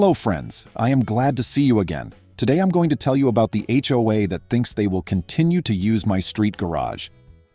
Hello friends, I am glad to see you again. Today I'm going to tell you about the HOA that thinks they will continue to use my street garage.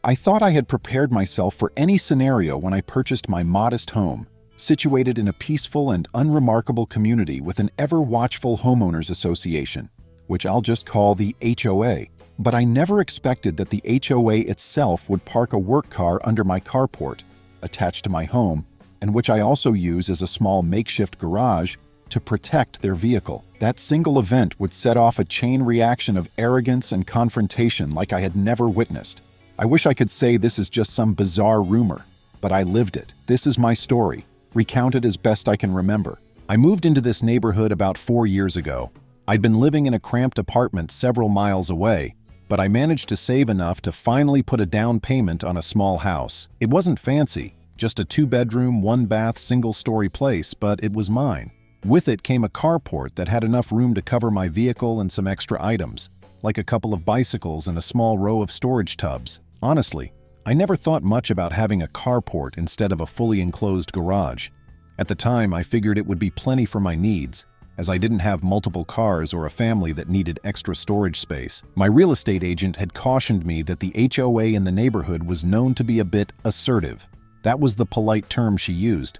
I thought I had prepared myself for any scenario when I purchased my modest home, situated in a peaceful and unremarkable community with an ever-watchful homeowners association, which I'll just call the HOA. But I never expected that the HOA itself would park a work car under my carport, attached to my home, and which I also use as a small makeshift garage to protect their vehicle. That single event would set off a chain reaction of arrogance and confrontation like I had never witnessed. I wish I could say this is just some bizarre rumor, but I lived it. This is my story, recounted as best I can remember. I moved into this neighborhood about 4 years ago. I'd been living in a cramped apartment several miles away, but I managed to save enough to finally put a down payment on a small house. It wasn't fancy, just a 2-bedroom, 1-bath, single-story place, but it was mine. With it came a carport that had enough room to cover my vehicle and some extra items, like a couple of bicycles and a small row of storage tubs. Honestly, I never thought much about having a carport instead of a fully enclosed garage. At the time, I figured it would be plenty for my needs, as I didn't have multiple cars or a family that needed extra storage space. My real estate agent had cautioned me that the HOA in the neighborhood was known to be a bit assertive. That was the polite term she used.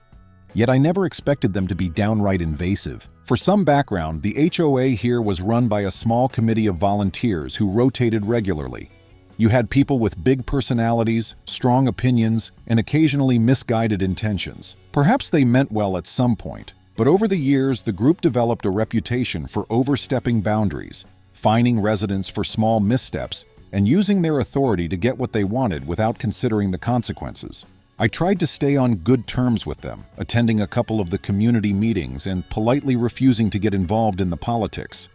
Yet I never expected them to be downright invasive. For some background, the HOA here was run by a small committee of volunteers who rotated regularly. You had people with big personalities, strong opinions, and occasionally misguided intentions. Perhaps they meant well at some point, but over the years the group developed a reputation for overstepping boundaries, fining residents for small missteps, and using their authority to get what they wanted without considering the consequences. I tried to stay on good terms with them, attending a couple of the community meetings and politely refusing to get involved in the politics.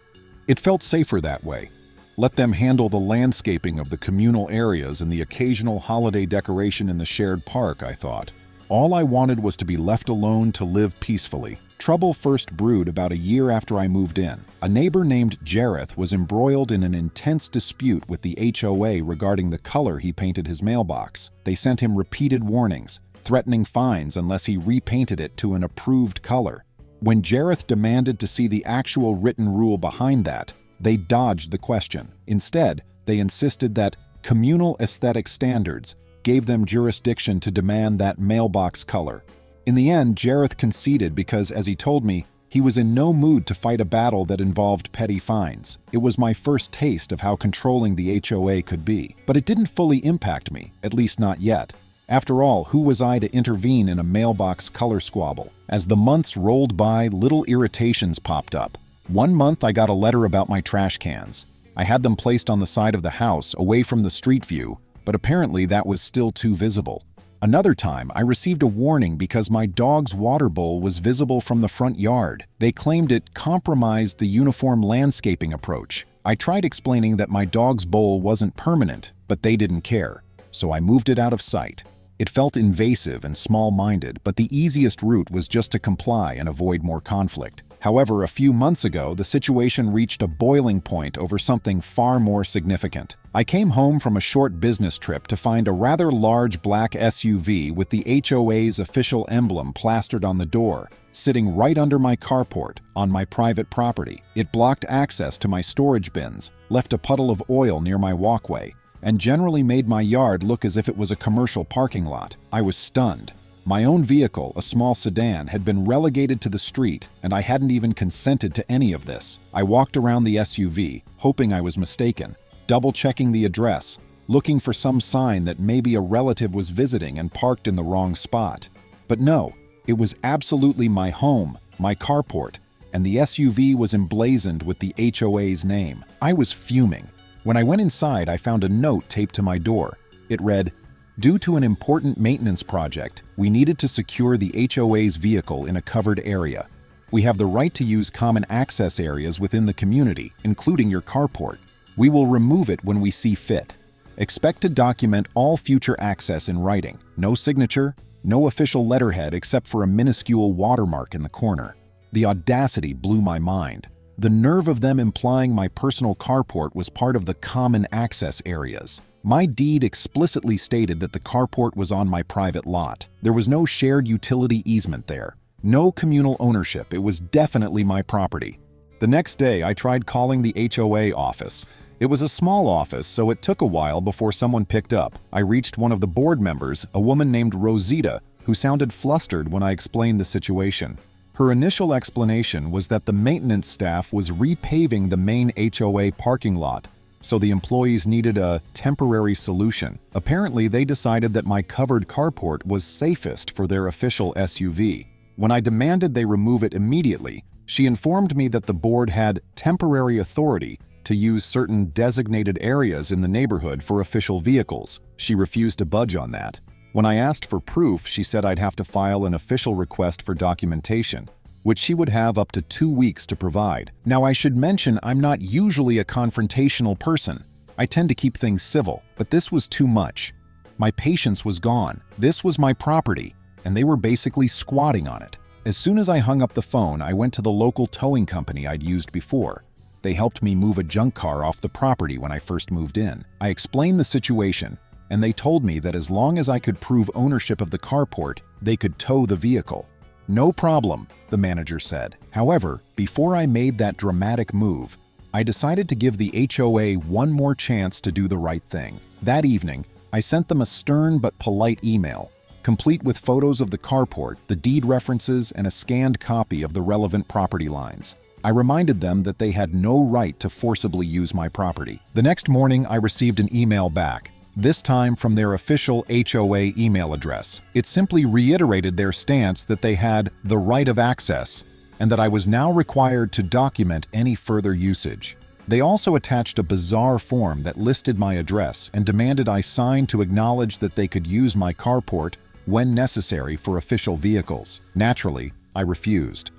It felt safer that way. Let them handle the landscaping of the communal areas and the occasional holiday decoration in the shared park, I thought. All I wanted was to be left alone to live peacefully. Trouble first brewed about a year after I moved in. A neighbor named Jareth was embroiled in an intense dispute with the HOA regarding the color he painted his mailbox. They sent him repeated warnings, threatening fines unless he repainted it to an approved color. When Jareth demanded to see the actual written rule behind that, they dodged the question. Instead, they insisted that communal aesthetic standards gave them jurisdiction to demand that mailbox color. In the end, Jareth conceded because, as he told me, he was in no mood to fight a battle that involved petty fines. It was my first taste of how controlling the HOA could be. But it didn't fully impact me, at least not yet. After all, who was I to intervene in a mailbox color squabble? As the months rolled by, little irritations popped up. One month I got a letter about my trash cans. I had them placed on the side of the house, away from the street view, but apparently that was still too visible. Another time, I received a warning because my dog's water bowl was visible from the front yard. They claimed it compromised the uniform landscaping approach. I tried explaining that my dog's bowl wasn't permanent, but they didn't care, so I moved it out of sight. It felt invasive and small-minded, but the easiest route was just to comply and avoid more conflict. However, a few months ago, the situation reached a boiling point over something far more significant. I came home from a short business trip to find a rather large black SUV with the HOA's official emblem plastered on the door, sitting right under my carport on my private property. It blocked access to my storage bins, left a puddle of oil near my walkway, and generally made my yard look as if it was a commercial parking lot. I was stunned. My own vehicle, a small sedan, had been relegated to the street, and I hadn't even consented to any of this. I walked around the SUV, hoping I was mistaken, double-checking the address, looking for some sign that maybe a relative was visiting and parked in the wrong spot. But no, it was absolutely my home, my carport, and the SUV was emblazoned with the HOA's name. I was fuming. When I went inside, I found a note taped to my door. It read, "Due to an important maintenance project, we needed to secure the HOA's vehicle in a covered area. We have the right to use common access areas within the community, including your carport. We will remove it when we see fit. Expect to document all future access in writing. No signature, no official letterhead except for a minuscule watermark in the corner." The audacity blew my mind. The nerve of them implying my personal carport was part of the common access areas. My deed explicitly stated that the carport was on my private lot. There was no shared utility easement there. No communal ownership, it was definitely my property. The next day, I tried calling the HOA office. It was a small office, so it took a while before someone picked up. I reached one of the board members, a woman named Rosita, who sounded flustered when I explained the situation. Her initial explanation was that the maintenance staff was repaving the main HOA parking lot, so the employees needed a temporary solution. Apparently, they decided that my covered carport was safest for their official SUV. When I demanded they remove it immediately, she informed me that the board had temporary authority to use certain designated areas in the neighborhood for official vehicles. She refused to budge on that. When I asked for proof, she said I'd have to file an official request for documentation, which she would have up to 2 weeks to provide. Now, I should mention I'm not usually a confrontational person. I tend to keep things civil, but this was too much. My patience was gone. This was my property, and they were basically squatting on it. As soon as I hung up the phone, I went to the local towing company I'd used before. They helped me move a junk car off the property when I first moved in. I explained the situation, and they told me that as long as I could prove ownership of the carport, they could tow the vehicle. No problem, the manager said. However, before I made that dramatic move, I decided to give the HOA one more chance to do the right thing. That evening, I sent them a stern but polite email, complete with photos of the carport, the deed references, and a scanned copy of the relevant property lines. I reminded them that they had no right to forcibly use my property. The next morning, I received an email back, this time from their official HOA email address. It simply reiterated their stance that they had the right of access and that I was now required to document any further usage. They also attached a bizarre form that listed my address and demanded I sign to acknowledge that they could use my carport when necessary for official vehicles. Naturally, I refused.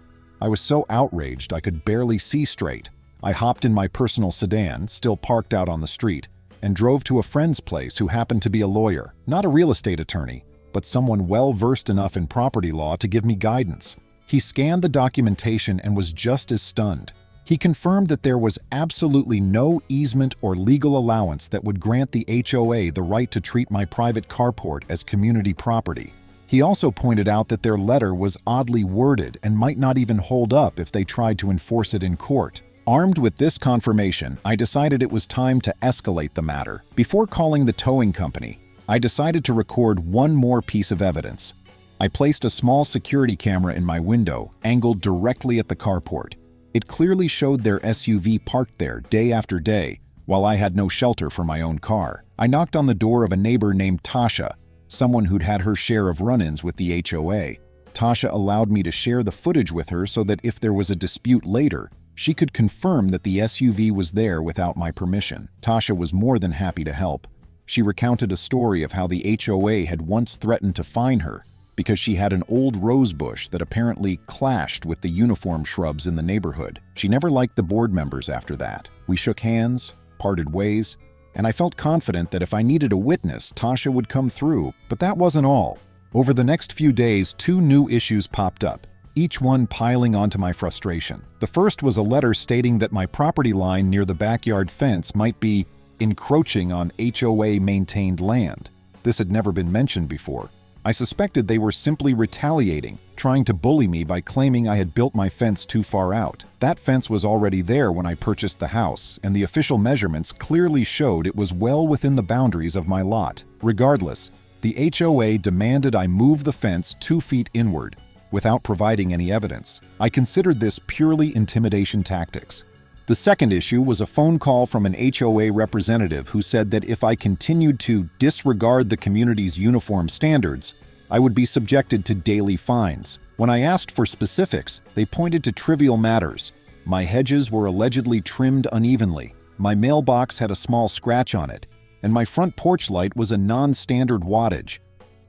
I was so outraged I could barely see straight. I hopped in my personal sedan, still parked out on the street, and drove to a friend's place who happened to be a lawyer, not a real estate attorney, but someone well-versed enough in property law to give me guidance. He scanned the documentation and was just as stunned. He confirmed that there was absolutely no easement or legal allowance that would grant the HOA the right to treat my private carport as community property. He also pointed out that their letter was oddly worded and might not even hold up if they tried to enforce it in court. Armed with this confirmation, I decided it was time to escalate the matter. Before calling the towing company, I decided to record one more piece of evidence. I placed a small security camera in my window, angled directly at the carport. It clearly showed their SUV parked there day after day, while I had no shelter for my own car. I knocked on the door of a neighbor named Tasha, someone who'd had her share of run-ins with the HOA. Tasha allowed me to share the footage with her so that if there was a dispute later, she could confirm that the SUV was there without my permission. Tasha was more than happy to help. She recounted a story of how the HOA had once threatened to fine her because she had an old rose bush that apparently clashed with the uniform shrubs in the neighborhood. She never liked the board members after that. We shook hands, parted ways, and I felt confident that if I needed a witness, Tasha would come through. But that wasn't all. Over the next few days, 2 new issues popped up, each one piling onto my frustration. The first was a letter stating that my property line near the backyard fence might be encroaching on HOA-maintained land. This had never been mentioned before. I suspected they were simply retaliating, trying to bully me by claiming I had built my fence too far out. That fence was already there when I purchased the house, and the official measurements clearly showed it was well within the boundaries of my lot. Regardless, the HOA demanded I move the fence 2 feet inward, without providing any evidence. I considered this purely intimidation tactics. The second issue was a phone call from an HOA representative who said that if I continued to disregard the community's uniform standards, I would be subjected to daily fines. When I asked for specifics, they pointed to trivial matters. My hedges were allegedly trimmed unevenly, my mailbox had a small scratch on it, and my front porch light was a non-standard wattage.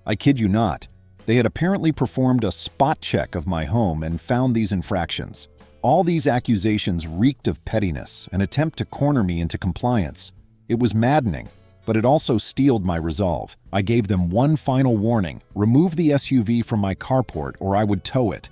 I kid you not, they had apparently performed a spot check of my home and found these infractions. All these accusations reeked of pettiness, an attempt to corner me into compliance. It was maddening, but it also steeled my resolve. I gave them one final warning: remove the SUV from my carport or I would tow it.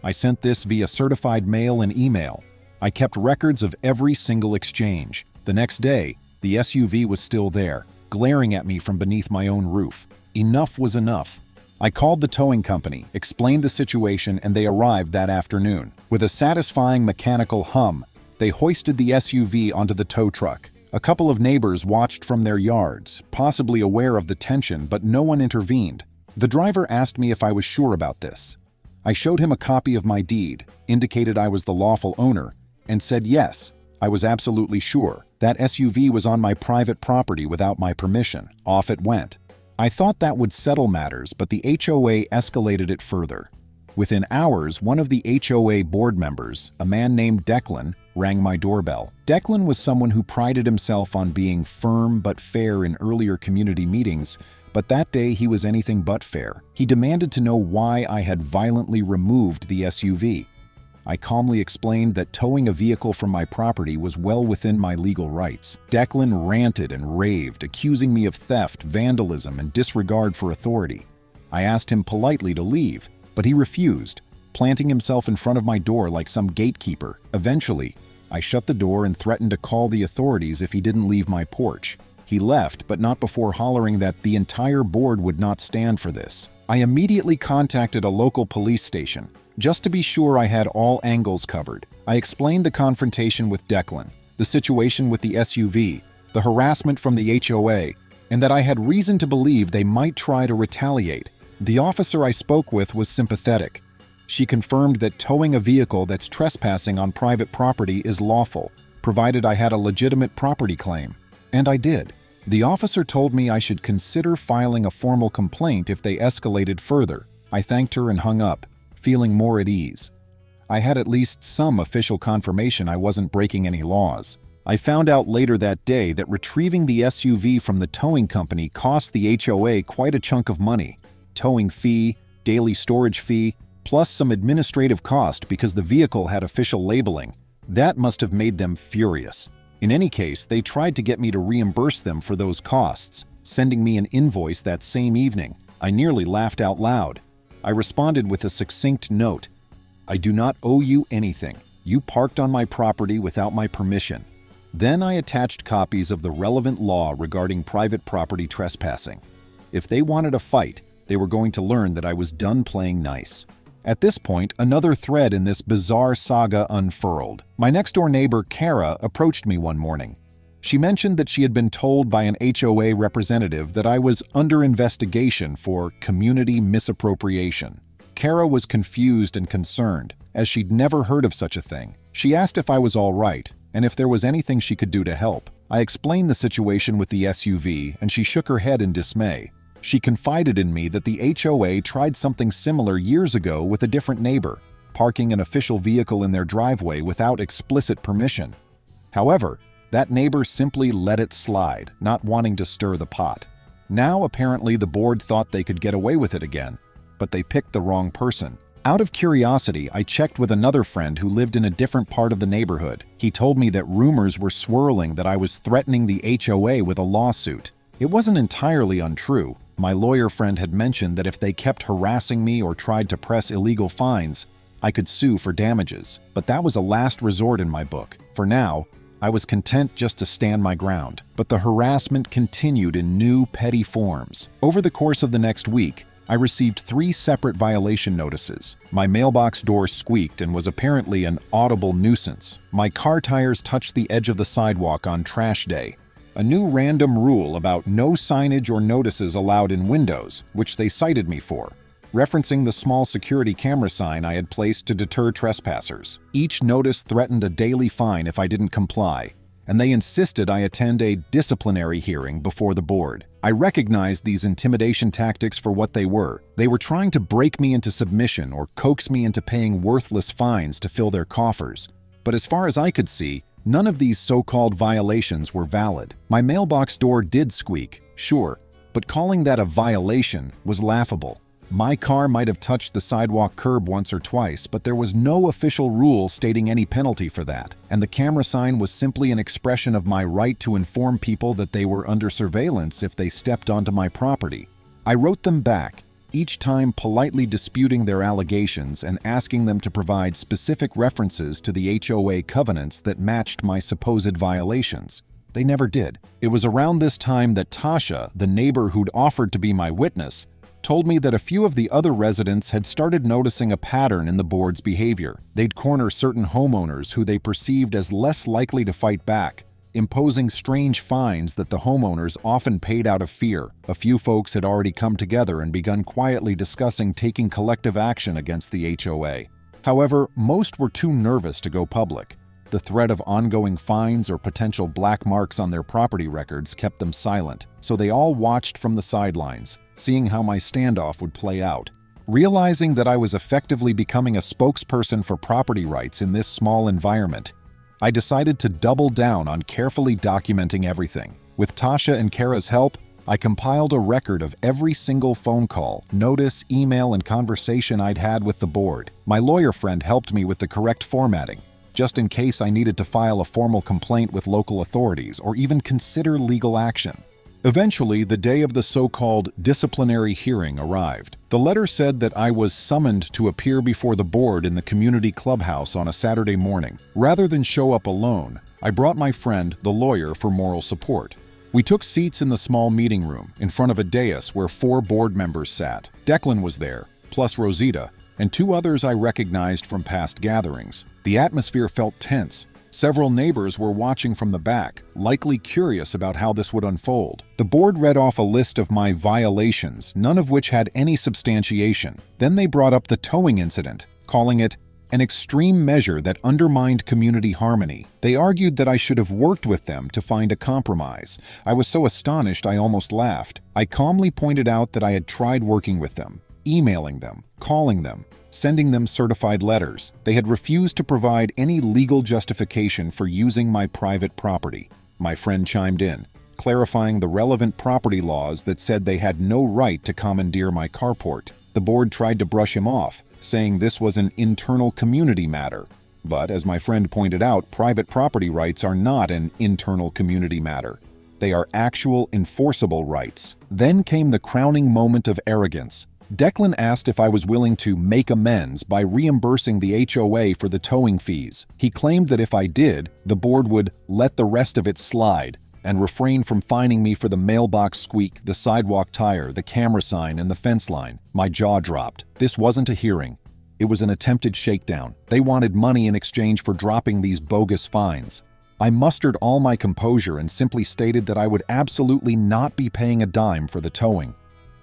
I sent this via certified mail and email. I kept records of every single exchange. The next day, the SUV was still there, glaring at me from beneath my own roof. Enough was enough. I called the towing company, explained the situation, and they arrived that afternoon. With a satisfying mechanical hum, they hoisted the SUV onto the tow truck. A couple of neighbors watched from their yards, possibly aware of the tension, but no one intervened. The driver asked me if I was sure about this. I showed him a copy of my deed, indicated I was the lawful owner, and said yes, I was absolutely sure. That SUV was on my private property without my permission. Off it went. I thought that would settle matters, but the HOA escalated it further. Within hours, one of the HOA board members, a man named Declan, rang my doorbell. Declan was someone who prided himself on being firm but fair in earlier community meetings, but that day he was anything but fair. He demanded to know why I had violently removed the SUV. I calmly explained that towing a vehicle from my property was well within my legal rights. Declan ranted and raved, accusing me of theft, vandalism, and disregard for authority. I asked him politely to leave, but he refused, planting himself in front of my door like some gatekeeper. Eventually, I shut the door and threatened to call the authorities if he didn't leave my porch. He left, but not before hollering that the entire board would not stand for this. I immediately contacted a local police station, just to be sure I had all angles covered. I explained the confrontation with Declan, the situation with the SUV, the harassment from the HOA, and that I had reason to believe they might try to retaliate. The officer I spoke with was sympathetic. She confirmed that towing a vehicle that's trespassing on private property is lawful, provided I had a legitimate property claim. And I did. The officer told me I should consider filing a formal complaint if they escalated further. I thanked her and hung up, feeling more at ease. I had at least some official confirmation I wasn't breaking any laws. I found out later that day that retrieving the SUV from the towing company cost the HOA quite a chunk of money. Towing fee, daily storage fee, plus some administrative cost because the vehicle had official labeling. That must have made them furious. In any case, they tried to get me to reimburse them for those costs, sending me an invoice that same evening. I nearly laughed out loud. I responded with a succinct note. I do not owe you anything. You parked on my property without my permission. Then I attached copies of the relevant law regarding private property trespassing. If they wanted a fight, they were going to learn that I was done playing nice. At this point, another thread in this bizarre saga unfurled. My next-door neighbor, Kara, approached me one morning. She mentioned that she had been told by an HOA representative that I was under investigation for community misappropriation. Kara was confused and concerned, as she'd never heard of such a thing. She asked if I was all right, and if there was anything she could do to help. I explained the situation with the SUV, and she shook her head in dismay. She confided in me that the HOA tried something similar years ago with a different neighbor, parking an official vehicle in their driveway without explicit permission. However, that neighbor simply let it slide, not wanting to stir the pot. Now, apparently, the board thought they could get away with it again, but they picked the wrong person. Out of curiosity, I checked with another friend who lived in a different part of the neighborhood. He told me that rumors were swirling that I was threatening the HOA with a lawsuit. It wasn't entirely untrue. My lawyer friend had mentioned that if they kept harassing me or tried to press illegal fines, I could sue for damages. But that was a last resort in my book. For now, I was content just to stand my ground. But the harassment continued in new, petty forms. Over the course of the next week, I received 3 separate violation notices. My mailbox door squeaked and was apparently an audible nuisance. My car tires touched the edge of the sidewalk on trash day. A new random rule about no signage or notices allowed in windows, which they cited me for, referencing the small security camera sign I had placed to deter trespassers. Each notice threatened a daily fine if I didn't comply, and they insisted I attend a disciplinary hearing before the board. I recognized these intimidation tactics for what they were. They were trying to break me into submission or coax me into paying worthless fines to fill their coffers. But as far as I could see, none of these so-called violations were valid. My mailbox door did squeak, sure, but calling that a violation was laughable. My car might have touched the sidewalk curb once or twice, but there was no official rule stating any penalty for that, and the camera sign was simply an expression of my right to inform people that they were under surveillance if they stepped onto my property. I wrote them back, each time politely disputing their allegations and asking them to provide specific references to the HOA covenants that matched my supposed violations. They never did. It was around this time that Tasha, the neighbor who'd offered to be my witness, told me that a few of the other residents had started noticing a pattern in the board's behavior. They'd corner certain homeowners who they perceived as less likely to fight back, imposing strange fines that the homeowners often paid out of fear. A few folks had already come together and begun quietly discussing taking collective action against the HOA. However, most were too nervous to go public. The threat of ongoing fines or potential black marks on their property records kept them silent, so they all watched from the sidelines, seeing how my standoff would play out. Realizing that I was effectively becoming a spokesperson for property rights in this small environment, I decided to double down on carefully documenting everything. With Tasha and Kara's help, I compiled a record of every single phone call, notice, email, and conversation I'd had with the board. My lawyer friend helped me with the correct formatting, just in case I needed to file a formal complaint with local authorities or even consider legal action. Eventually, the day of the so-called disciplinary hearing arrived. The letter said that I was summoned to appear before the board in the community clubhouse on a Saturday morning. Rather than show up alone, I brought my friend, the lawyer, for moral support. We took seats in the small meeting room in front of a dais where 4 board members sat. Declan was there, plus Rosita, and 2 others I recognized from past gatherings. The atmosphere felt tense. Several neighbors were watching from the back, likely curious about how this would unfold. The board read off a list of my violations, none of which had any substantiation. Then they brought up the towing incident, calling it an extreme measure that undermined community harmony. They argued that I should have worked with them to find a compromise. I was so astonished I almost laughed. I calmly pointed out that I had tried working with them, emailing them, calling them, sending them certified letters. They had refused to provide any legal justification for using my private property. My friend chimed in, clarifying the relevant property laws that said they had no right to commandeer my carport. The board tried to brush him off, saying this was an internal community matter. But, as my friend pointed out, private property rights are not an internal community matter. They are actual enforceable rights. Then came the crowning moment of arrogance. Declan asked if I was willing to make amends by reimbursing the HOA for the towing fees. He claimed that if I did, the board would let the rest of it slide and refrain from fining me for the mailbox squeak, the sidewalk tire, the camera sign, and the fence line. My jaw dropped. This wasn't a hearing. It was an attempted shakedown. They wanted money in exchange for dropping these bogus fines. I mustered all my composure and simply stated that I would absolutely not be paying a dime for the towing.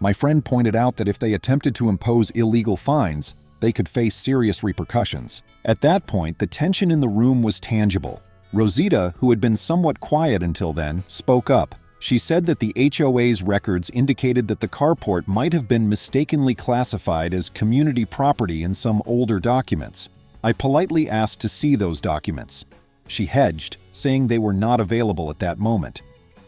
My friend pointed out that if they attempted to impose illegal fines, they could face serious repercussions. At that point, the tension in the room was tangible. Rosita, who had been somewhat quiet until then, spoke up. She said that the HOA's records indicated that the carport might have been mistakenly classified as community property in some older documents. I politely asked to see those documents. She hedged, saying they were not available at that moment.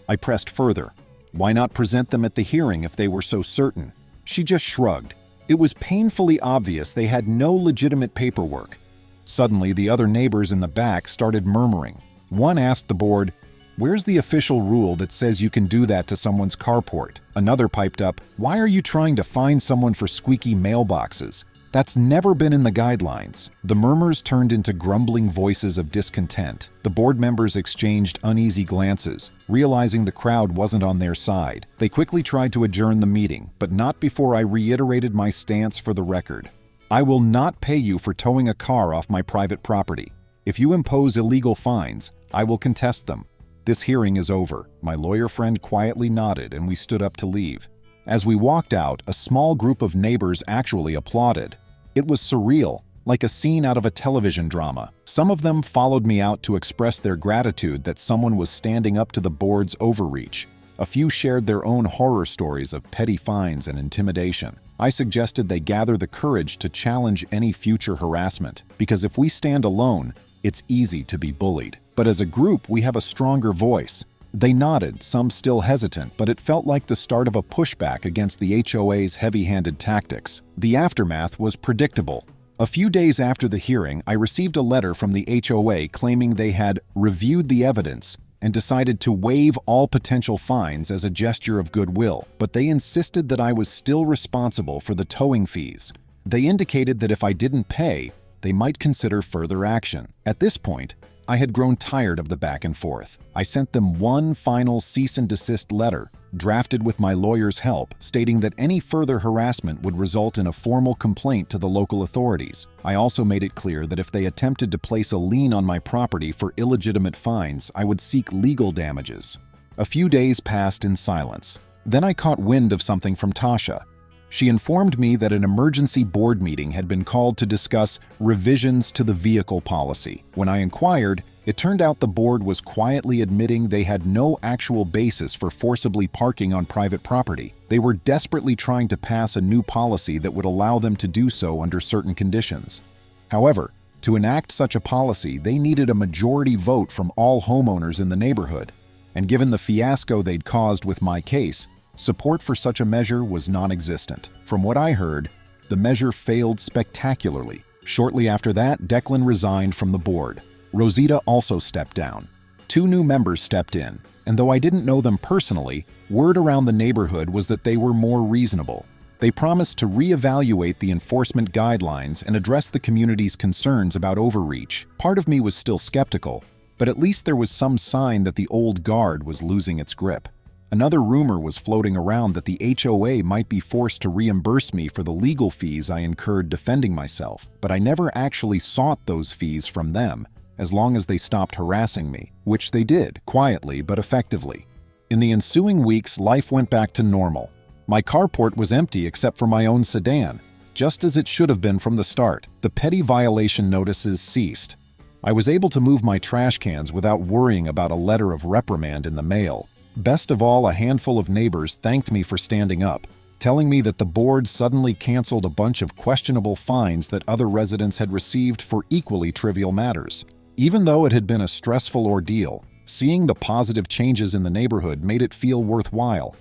I pressed further. Why not present them at the hearing if they were so certain? She just shrugged. It was painfully obvious they had no legitimate paperwork. Suddenly, the other neighbors in the back started murmuring. One asked the board, "Where's the official rule that says you can do that to someone's carport?" Another piped up, "Why are you trying to fine someone for squeaky mailboxes? That's never been in the guidelines." The murmurs turned into grumbling voices of discontent. The board members exchanged uneasy glances, realizing the crowd wasn't on their side. They quickly tried to adjourn the meeting, but not before I reiterated my stance for the record. I will not pay you for towing a car off my private property. If you impose illegal fines, I will contest them. This hearing is over. My lawyer friend quietly nodded and we stood up to leave. As we walked out, a small group of neighbors actually applauded. It was surreal, like a scene out of a television drama. Some of them followed me out to express their gratitude that someone was standing up to the board's overreach. A few shared their own horror stories of petty fines and intimidation. I suggested they gather the courage to challenge any future harassment, because if we stand alone, it's easy to be bullied. But as a group, we have a stronger voice. They nodded, some still hesitant, but it felt like the start of a pushback against the HOA's heavy-handed tactics. The aftermath was predictable. A few days after the hearing, I received a letter from the HOA claiming they had reviewed the evidence and decided to waive all potential fines as a gesture of goodwill, but they insisted that I was still responsible for the towing fees. They indicated that if I didn't pay, they might consider further action. At this point, I had grown tired of the back and forth. I sent them one final cease and desist letter, drafted with my lawyer's help, stating that any further harassment would result in a formal complaint to the local authorities. I also made it clear that if they attempted to place a lien on my property for illegitimate fines, I would seek legal damages. A few days passed in silence. Then I caught wind of something from Tasha. She informed me that an emergency board meeting had been called to discuss revisions to the vehicle policy. When I inquired, it turned out the board was quietly admitting they had no actual basis for forcibly parking on private property. They were desperately trying to pass a new policy that would allow them to do so under certain conditions. However, to enact such a policy, they needed a majority vote from all homeowners in the neighborhood. And given the fiasco they'd caused with my case, support for such a measure was non-existent. From what I heard, the measure failed spectacularly. Shortly after that, Declan resigned from the board. Rosita also stepped down. 2 new members stepped in, and though I didn't know them personally, word around the neighborhood was that they were more reasonable. They promised to reevaluate the enforcement guidelines and address the community's concerns about overreach. Part of me was still skeptical, but at least there was some sign that the old guard was losing its grip. Another rumor was floating around that the HOA might be forced to reimburse me for the legal fees I incurred defending myself, but I never actually sought those fees from them, as long as they stopped harassing me, which they did, quietly but effectively. In the ensuing weeks, life went back to normal. My carport was empty except for my own sedan, just as it should have been from the start. The petty violation notices ceased. I was able to move my trash cans without worrying about a letter of reprimand in the mail. Best of all, a handful of neighbors thanked me for standing up, telling me that the board suddenly canceled a bunch of questionable fines that other residents had received for equally trivial matters. Even though it had been a stressful ordeal, seeing the positive changes in the neighborhood made it feel worthwhile.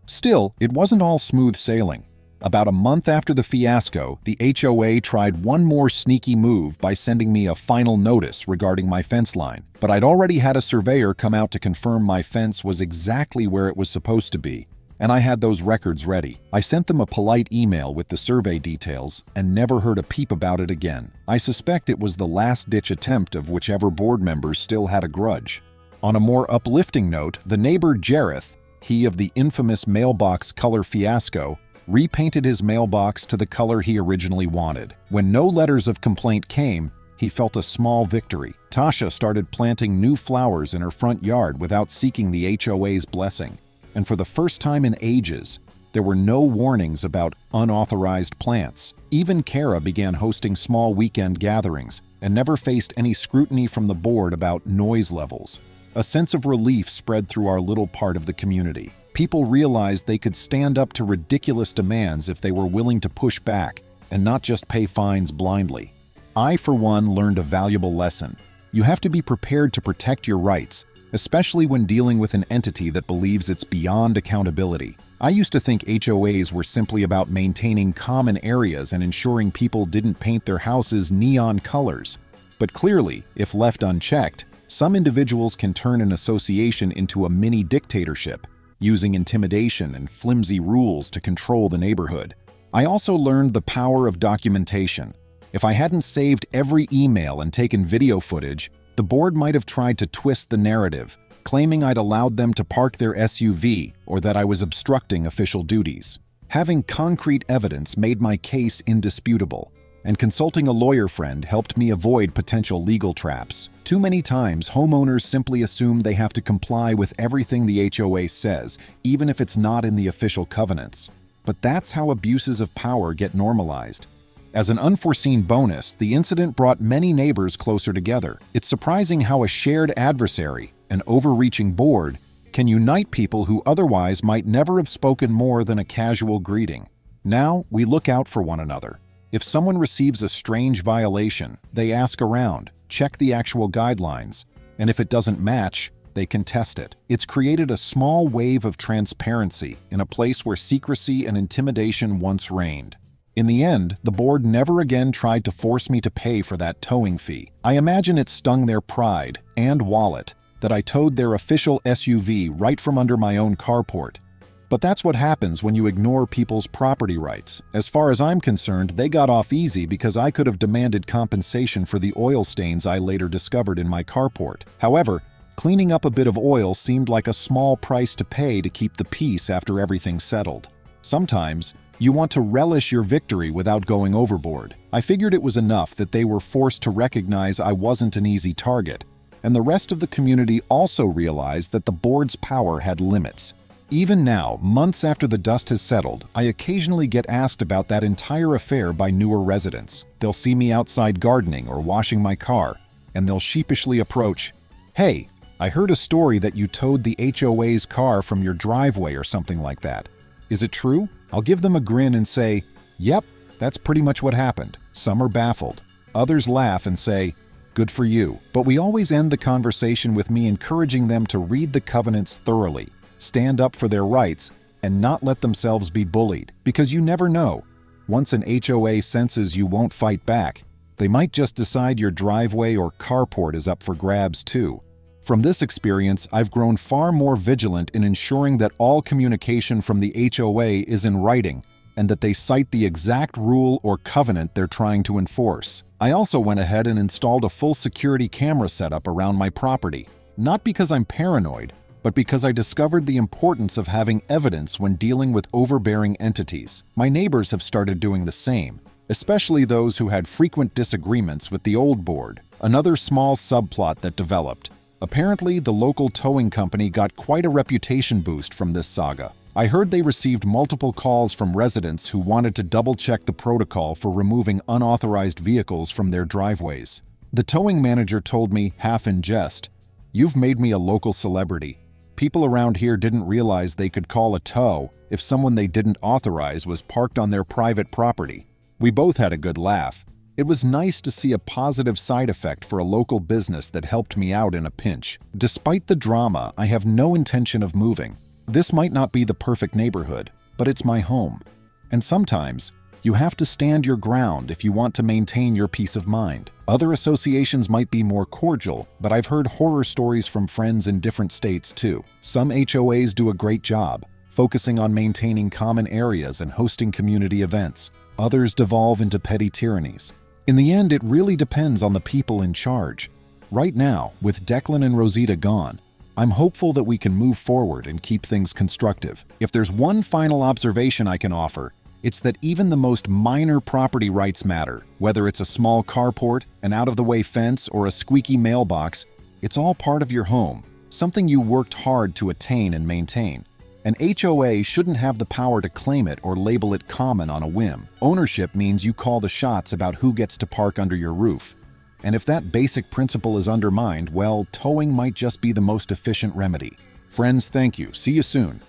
Still, it wasn't all smooth sailing. About a month after the fiasco, the HOA tried one more sneaky move by sending me a final notice regarding my fence line. But I'd already had a surveyor come out to confirm my fence was exactly where it was supposed to be, and I had those records ready. I sent them a polite email with the survey details and never heard a peep about it again. I suspect it was the last-ditch attempt of whichever board members still had a grudge. On a more uplifting note, the neighbor Jareth, he of the infamous mailbox color fiasco, repainted his mailbox to the color he originally wanted. When no letters of complaint came, he felt a small victory. Tasha started planting new flowers in her front yard without seeking the HOA's blessing. And for the first time in ages, there were no warnings about unauthorized plants. Even Kara began hosting small weekend gatherings and never faced any scrutiny from the board about noise levels. A sense of relief spread through our little part of the community. People realized they could stand up to ridiculous demands if they were willing to push back and not just pay fines blindly. I, for one, learned a valuable lesson. You have to be prepared to protect your rights, especially when dealing with an entity that believes it's beyond accountability. I used to think HOAs were simply about maintaining common areas and ensuring people didn't paint their houses neon colors. But clearly, if left unchecked, some individuals can turn an association into a mini dictatorship, using intimidation and flimsy rules to control the neighborhood. I also learned the power of documentation. If I hadn't saved every email and taken video footage, the board might have tried to twist the narrative, claiming I'd allowed them to park their SUV or that I was obstructing official duties. Having concrete evidence made my case indisputable, and consulting a lawyer friend helped me avoid potential legal traps. Too many times, homeowners simply assume they have to comply with everything the HOA says, even if it's not in the official covenants. But that's how abuses of power get normalized. As an unforeseen bonus, the incident brought many neighbors closer together. It's surprising how a shared adversary, an overreaching board, can unite people who otherwise might never have spoken more than a casual greeting. Now, we look out for one another. If someone receives a strange violation, they ask around, check the actual guidelines, and if it doesn't match, they contest it. It's created a small wave of transparency in a place where secrecy and intimidation once reigned. In the end, the board never again tried to force me to pay for that towing fee. I imagine it stung their pride and wallet that I towed their official SUV right from under my own carport. But that's what happens when you ignore people's property rights. As far as I'm concerned, they got off easy because I could have demanded compensation for the oil stains I later discovered in my carport. However, Cleaning up a bit of oil seemed like a small price to pay to keep the peace after everything settled. Sometimes, you want to relish your victory without going overboard. I figured it was enough that they were forced to recognize I wasn't an easy target, and the rest of the community also realized that the board's power had limits. Even now, months after the dust has settled, I occasionally get asked about that entire affair by newer residents. They'll see me outside gardening or washing my car, and they'll sheepishly approach, "Hey, I heard a story that you towed the HOA's car from your driveway or something like that. Is it true?" I'll give them a grin and say, "Yep, that's pretty much what happened." Some are baffled. Others laugh and say, "Good for you." But we always end the conversation with me encouraging them to read the covenants thoroughly, stand up for their rights, and not let themselves be bullied. Because you never know. Once an HOA senses you won't fight back, they might just decide your driveway or carport is up for grabs too. From this experience, I've grown far more vigilant in ensuring that all communication from the HOA is in writing and that they cite the exact rule or covenant they're trying to enforce. I also went ahead and installed a full security camera setup around my property, not because I'm paranoid, but because I discovered the importance of having evidence when dealing with overbearing entities. My neighbors have started doing the same, especially those who had frequent disagreements with the old board. Another small subplot that developed. Apparently, the local towing company got quite a reputation boost from this saga. I heard they received multiple calls from residents who wanted to double-check the protocol for removing unauthorized vehicles from their driveways. The towing manager told me, half in jest, "You've made me a local celebrity. People around here didn't realize they could call a tow if someone they didn't authorize was parked on their private property." We both had a good laugh. It was nice to see a positive side effect for a local business that helped me out in a pinch. Despite the drama, I have no intention of moving. This might not be the perfect neighborhood, but it's my home. And sometimes, you have to stand your ground if you want to maintain your peace of mind. Other associations might be more cordial, but I've heard horror stories from friends in different states too. Some HOAs do a great job, focusing on maintaining common areas and hosting community events. Others devolve into petty tyrannies. In the end, it really depends on the people in charge. Right now, with Declan and Rosita gone, I'm hopeful that we can move forward and keep things constructive. If there's one final observation I can offer, it's that even the most minor property rights matter. Whether it's a small carport, an out-of-the-way fence, or a squeaky mailbox, it's all part of your home, something you worked hard to attain and maintain. An HOA shouldn't have the power to claim it or label it common on a whim. Ownership means you call the shots about who gets to park under your roof. And if that basic principle is undermined, well, towing might just be the most efficient remedy. Friends, thank you. See you soon.